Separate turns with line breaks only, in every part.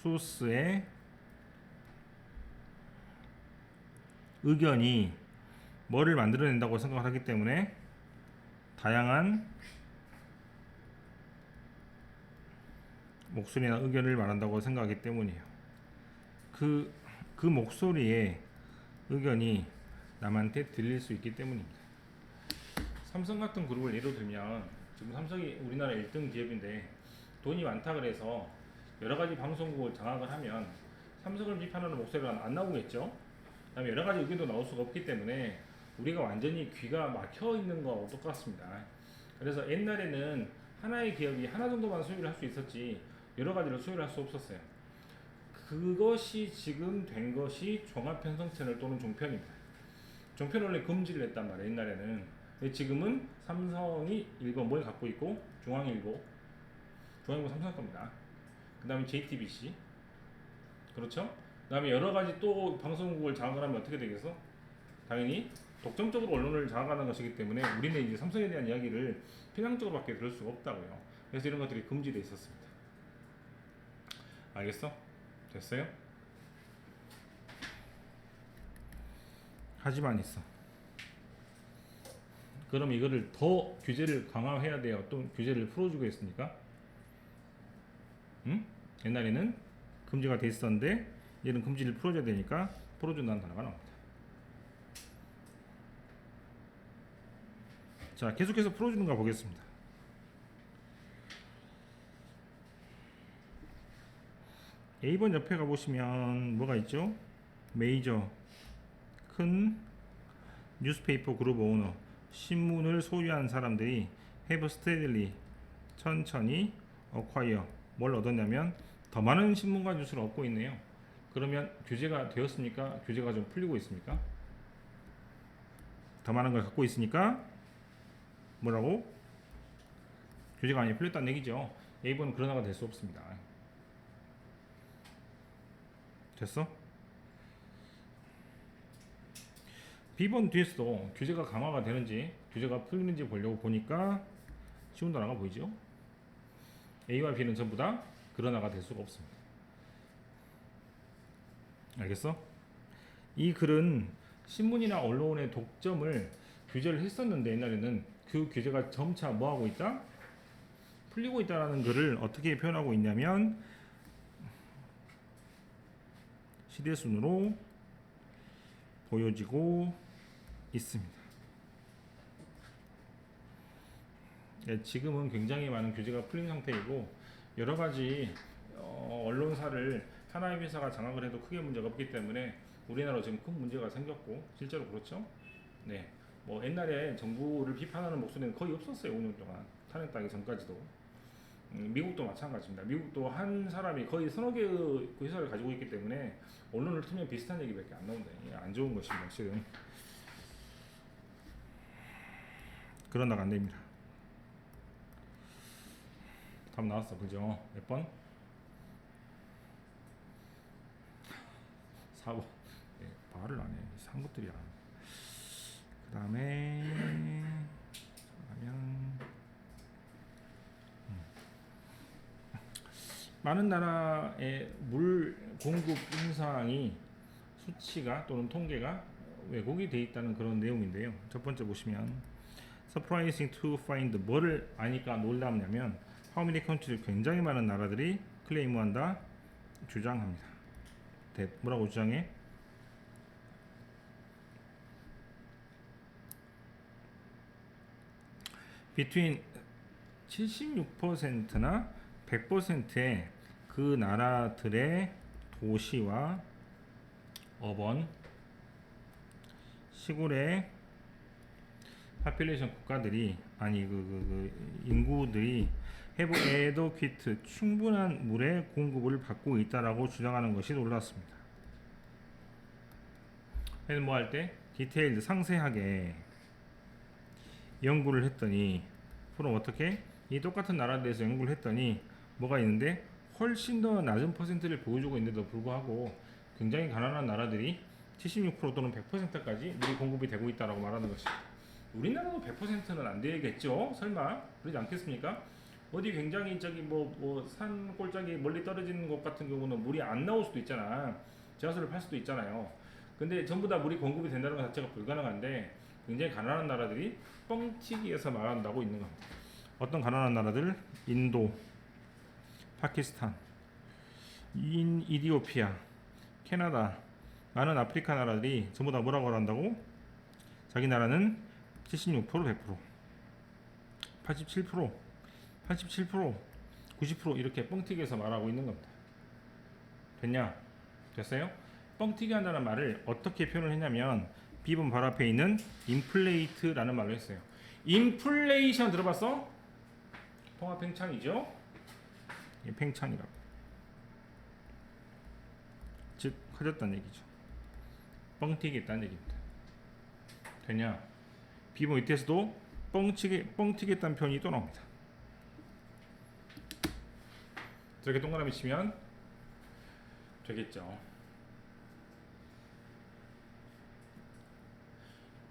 소스의 의견이 뭐를 만들어낸다고 생각을 하기 때문에 다양한 목소리나 의견을 말한다고 생각하기 때문이에요. 그 목소리의 의견이 남한테 들릴 수 있기 때문입니다. 삼성 같은 그룹을 예로 들면 지금 삼성이 우리나라 1등 기업인데 돈이 많다 그래서 여러가지 방송국을 장악을 하면 삼성을 비판하는 목소리가 안 나오겠죠. 그 다음에 여러가지 의견도 나올 수가 없기 때문에 우리가 완전히 귀가 막혀 있는 거하고 똑같습니다. 그래서 옛날에는 하나의 기업이 하나 정도만 소유를 할 수 있었지 여러 가지를 소유를 할 수 없었어요. 그것이 지금 된 것이 종합편성 채널 또는 종편입니다. 종편을 원래 금지를 했단 말이에요, 옛날에는. 근데 지금은 삼성이 일본 뭘 갖고 있고 중앙일보 삼성 겁니다. 그 다음에 JTBC, 그렇죠? 그 다음에 여러 가지 또 방송국을 장악을 하면 어떻게 되겠어? 당연히 독점적으로 언론을 장악하는 것이기 때문에 우리는 이제 삼성에 대한 이야기를 편향적으로밖에 들을 수가 없다고요. 그래서 이런 것들이 금지되어 있었습니다. 알겠어? 됐어요? 하지만 있어. 그럼 이거를 더 규제를 강화해야 돼요? 또 규제를 풀어주고 있습니까? 응? 옛날에는 금지가 돼 있었는데 얘는 금지를 풀어줘야 되니까 풀어준다는 단어가 나옵니다. 자, 계속해서 풀어주는 거 보겠습니다. A번 옆에 가보시면 뭐가 있죠? 메이저 큰 뉴스페이퍼 그룹 오너, 신문을 소유한 사람들이 have steadily 천천히 acquire 뭘 얻었냐면 더 많은 신문과 뉴스를 얻고 있네요. 그러면 규제가 되었습니까? 규제가 좀 풀리고 있습니까? 더 많은 걸 갖고 있으니까 뭐라고? 규제가 많이 풀렸다는 얘기죠. A번은 그런 하가 될 수 없습니다. 됐어? B번 뒤에서도 규제가 강화가 되는지 규제가 풀리는지 보려고 보니까 쉬운 단어가 보이죠? A와 B는 전부 다 그런 하가 될 수가 없습니다. 알겠어? 이 글은 신문이나 언론의 독점을 규제를 했었는데 옛날에는 그 규제가 점차 뭐하고 있다? 풀리고 있다는 글을 어떻게 표현하고 있냐면 시대순으로 보여지고 있습니다. 네, 지금은 굉장히 많은 규제가 풀린 상태이고 여러가지 언론사를 하나의 회사가 장악을 해도 크게 문제가 없기 때문에 우리나라로 지금 큰 문제가 생겼고 실제로 그렇죠. 네, 뭐 옛날에 정부를 비판하는 목소리는 거의 없었어요. 5년 동안 탄핵당하기 전까지도. 미국도 마찬가지입니다. 미국도 한 사람이 거의 서너 개의 그 회사를 가지고 있기 때문에 언론을 틀면 비슷한 얘기밖에 안 나온다. 이게 안 좋은 것입니다. 실은 그런 나가 안 됩니다. 답 나왔어, 그죠? 몇 번? 4번. 네, 말을 안 해. 산 것들이야. 그 다음에 그러면 많은 나라의 물 공급 현상이 수치가 또는 통계가 왜곡이 되어 있다는 그런 내용인데요. 첫 번째 보시면 surprising to find 뭐를 아니까 놀랍냐면 how many countries 굉장히 많은 나라들이 클레임한다 주장합니다. 뭐라고 주장해? between 76%나 100%의 그 나라들의 도시와 어번 시골의 파퓰레이션 국가들이 아니 인구들이 have adequate 충분한 물의 공급을 받고 있다라고 주장하는 것이 놀랐습니다. 얘는 뭐 할 때 디테일드 상세하게 연구를 했더니 그럼 어떻게 이 똑같은 나라들에서 연구를 했더니 뭐가 있는데 훨씬 더 낮은 퍼센트를 보여주고 있는데도 불구하고 굉장히 가난한 나라들이 76% 또는 100%까지 물이 공급이 되고 있다고 말하는 것입니다. 우리나라도 100%는 안 되겠죠? 설마 그러지 않겠습니까? 어디 굉장히 저기 뭐 산 골짜기 멀리 떨어지는 곳 같은 경우는 물이 안 나올 수도 있잖아. 제하수를 팔 수도 있잖아요. 근데 전부 다 물이 공급이 된다는 것 자체가 불가능한데 굉장히 가난한 나라들이 뻥튀기해서 말한다고 있는 겁니다. 어떤 가난한 나라들? 인도, 파키스탄, 이디오피아, 캐나다, 많은 아프리카 나라들이 전부 다 뭐라고 한다고? 자기 나라는 76%, 100%, 87%, 87%, 90% 이렇게 뻥튀기해서 말하고 있는 겁니다. 됐냐? 됐어요? 뻥튀기 한다는 말을 어떻게 표현을 했냐면 B번 바로 앞에 있는 인플레이트라는 말로 했어요. 인플레이션 들어봤어? 통합 팽창이죠? 팽창이라고. 즉 커졌다는 얘기죠. 뻥튀기 했다는 얘기입니다. 되냐? B번 밑에서도 뻥튀기 했다는 표현이 또 나옵니다. 저렇게 동그라미 치면 되겠죠.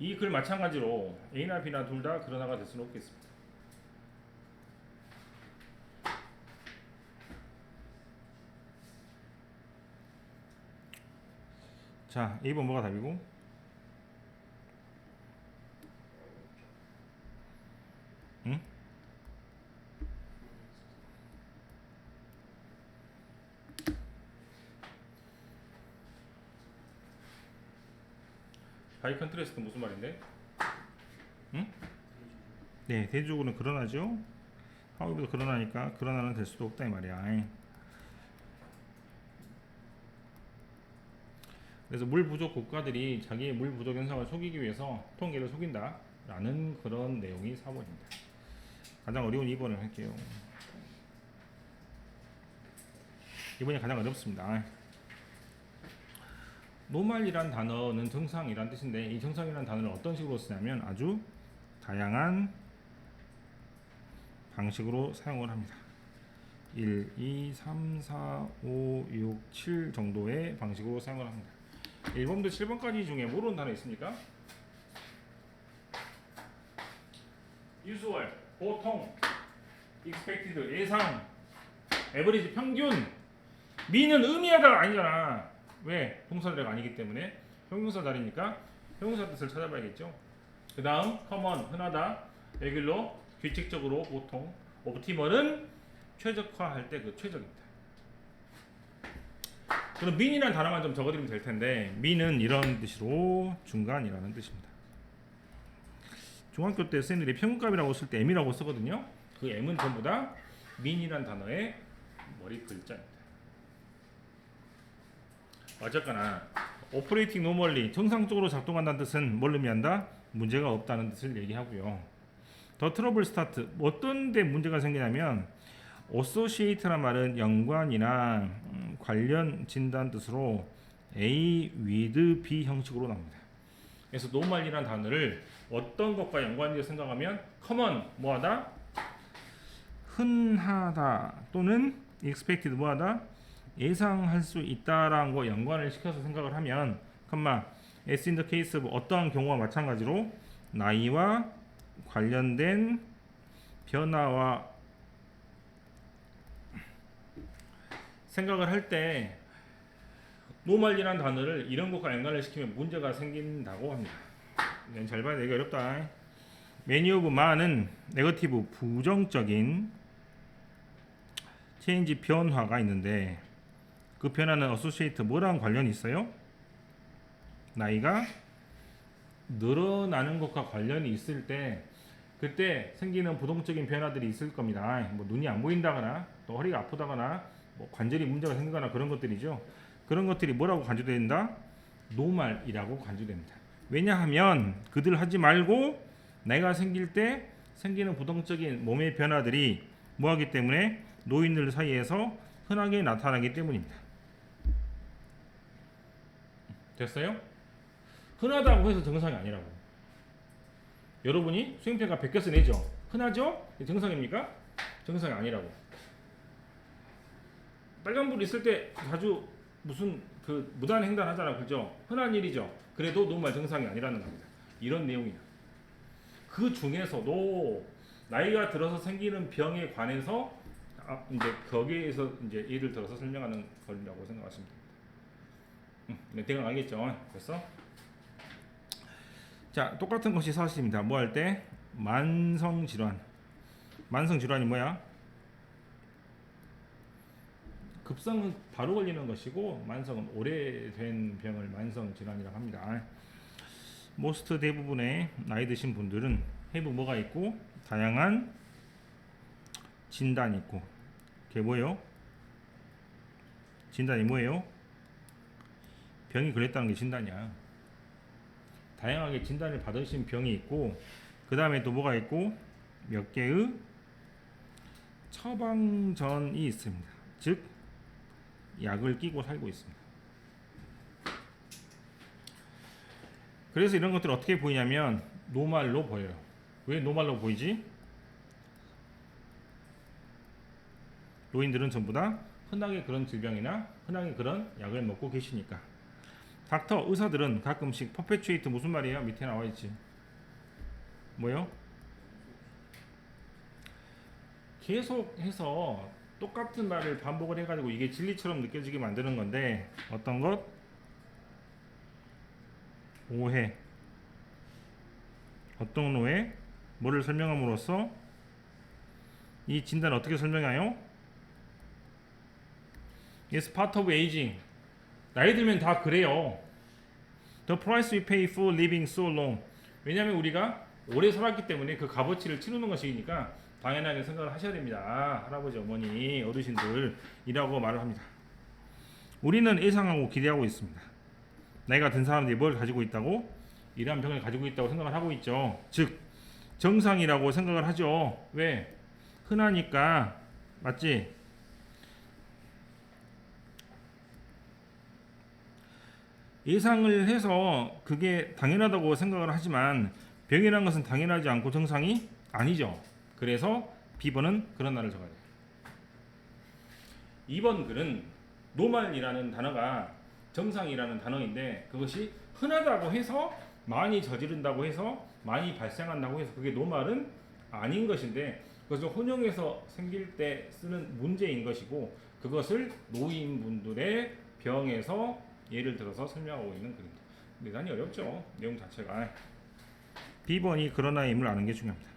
이 글 마찬가지로 A나 B나 둘 다 그러나가 될 수는 없겠습니다. 자, A번 뭐가 답이고? 응? 바이 컨트레스트 무슨 말인데? 응? 네, 대조적으로는 그러나죠. 하우비도 그러나니까 그러나는 될 수도 없다 이 말이야. 그래서 물 부족 국가들이 자기의 물 부족 현상을 속이기 위해서 통계를 속인다라는 그런 내용이 4번입니다. 가장 어려운 2번을 할게요. 이번이 가장 어렵습니다. 노말이란 단어는 정상이란 뜻인데 이 정상이란 단어를 어떤 식으로 쓰냐면 아주 다양한 방식으로 사용을 합니다. 1, 2, 3, 4, 5, 6, 7 정도의 방식으로 사용을 합니다. 1번부터 7번까지 중에 모르는 단어 있습니까? usual, 보통, expected, 예상, average, 평균. mean은 의미하다가 아니잖아. 왜? 동사자가 아니기 때문에 형용사 자리니까 형용사 뜻을 찾아봐야겠죠. 그 다음 common, 흔하다, regular, 규칙적으로, 보통, optimal은 최적화할 때 그 최적입니다. 그럼 mean이라는 단어만 좀 적어드리면 될 텐데 mean은 이런 뜻으로 중간이라는 뜻입니다. 중학교 때 쌤들이 평균값이라고 쓸 때 m이라고 쓰거든요. 그 m은 전부 다 mean이라는 단어의 머리 글자입니다. 어쨌거나 operating normally 정상적으로 작동한다는 뜻은 뭘 의미한다? 문제가 없다는 뜻을 얘기하고요. 더 트러블 스타트 어떤 데 문제가 생기냐면 associate란 말은 연관이나 관련 진단 뜻으로 A with B 형식으로 나옵니다. 그래서 normal이라는 단어를 어떤 것과 연관되어 생각하면 common 뭐하다? 흔하다 또는 expected 뭐하다? 예상할 수 있다라는 거 연관을 시켜서 생각을 하면 as in the case of 어떠한 경우와 마찬가지로 나이와 관련된 변화와 생각을 할 때 노멀이라는 단어를 이런 것과 연관을 시키면 문제가 생긴다고 합니다. 잘 봐야 되게 어렵다. many of 많은 네거티브 부정적인 체인지 변화가 있는데 그 변화는 associate 뭐랑 관련이 있어요? 나이가 늘어나는 것과 관련이 있을 때 그때 생기는 부동적인 변화들이 있을 겁니다. 뭐 눈이 안 보인다거나 또 허리가 아프다거나 뭐 관절이 문제가 생기거나 그런 것들이죠. 그런 것들이 뭐라고 간주된다? 노말이라고 간주됩니다. 왜냐하면 그들 하지 말고 나이가 생길 때 생기는 부동적인 몸의 변화들이 뭐하기 때문에 노인들 사이에서 흔하게 나타나기 때문입니다. 됐어요? 흔하다고 해서 정상이 아니라고. 여러분이 수행평가 100개서 내죠? 흔하죠? 정상입니까? 정상이 아니라고. 빨간불 있을 때 자주 무슨 그 무단 횡단 하잖아, 그죠? 흔한 일이죠. 그래도 노말 정상이 아니라는 겁니다. 이런 내용이야. 그 중에서도 나이가 들어서 생기는 병에 관해서 이제 거기에서 이제 예를 들어서 설명하는 거라고 생각하시면 됩니다. 네, 대강 알겠죠? 그래서 자, 똑같은 것이 사실입니다. 뭐 할 때? 만성 질환. 만성 질환이 뭐야? 급성은 바로 걸리는 것이고 만성은 오래된 병을 만성 질환이라고 합니다. 모스트 대부분의 나이 드신 분들은 해부 뭐가 있고 다양한 진단이 있고 그게 뭐예요? 진단이 뭐예요? 병이 걸렸다는 게 진단이야. 다양하게 진단을 받으신 병이 있고 그 다음에 또 뭐가 있고 몇 개의 처방전이 있습니다. 즉 약을 끼고 살고 있습니다. 그래서 이런 것들을 어떻게 보이냐면 노말로 보여요. 왜 노말로 보이지? 노인들은 전부 다 흔하게 그런 질병이나 흔하게 그런 약을 먹고 계시니까. 닥터, 의사들은 가끔씩 퍼페추에이트 무슨 말이에요? 밑에 나와 있지. 뭐요? 계속해서 똑같은 말을 반복을 해가지고 이게 진리처럼 느껴지게 만드는 건데 어떤 것? 오해. 어떤 오해? 뭐를 설명함으로써 이 진단을 어떻게 설명해요? It's part of aging. 나이 들면 다 그래요. The price we pay for living so long. 왜냐하면 우리가 오래 살았기 때문에 그 값어치를 치르는 것이니까 당연하게 생각을 하셔야 됩니다. 할아버지, 어머니, 어르신들이라고 말을 합니다. 우리는 예상하고 기대하고 있습니다. 나이가 든 사람들이 뭘 가지고 있다고? 이러한 병을 가지고 있다고 생각을 하고 있죠. 즉 정상이라고 생각을 하죠. 왜? 흔하니까. 맞지? 예상을 해서 그게 당연하다고 생각을 하지만 병이라는 것은 당연하지 않고 정상이 아니죠. 그래서 B번은 그런 말을 적어야 돼요. 2번 글은 노말이라는 단어가 정상이라는 단어인데 그것이 흔하다고 해서 많이 저지른다고 해서 많이 발생한다고 해서 그게 노말은 아닌 것인데 그것을 혼용해서 생길 때 쓰는 문제인 것이고 그것을 노인분들의 병에서 예를 들어서 설명하고 있는 글입니다. 대단히 어렵죠. 내용 자체가. B번이 그러나임을 아는 게 중요합니다.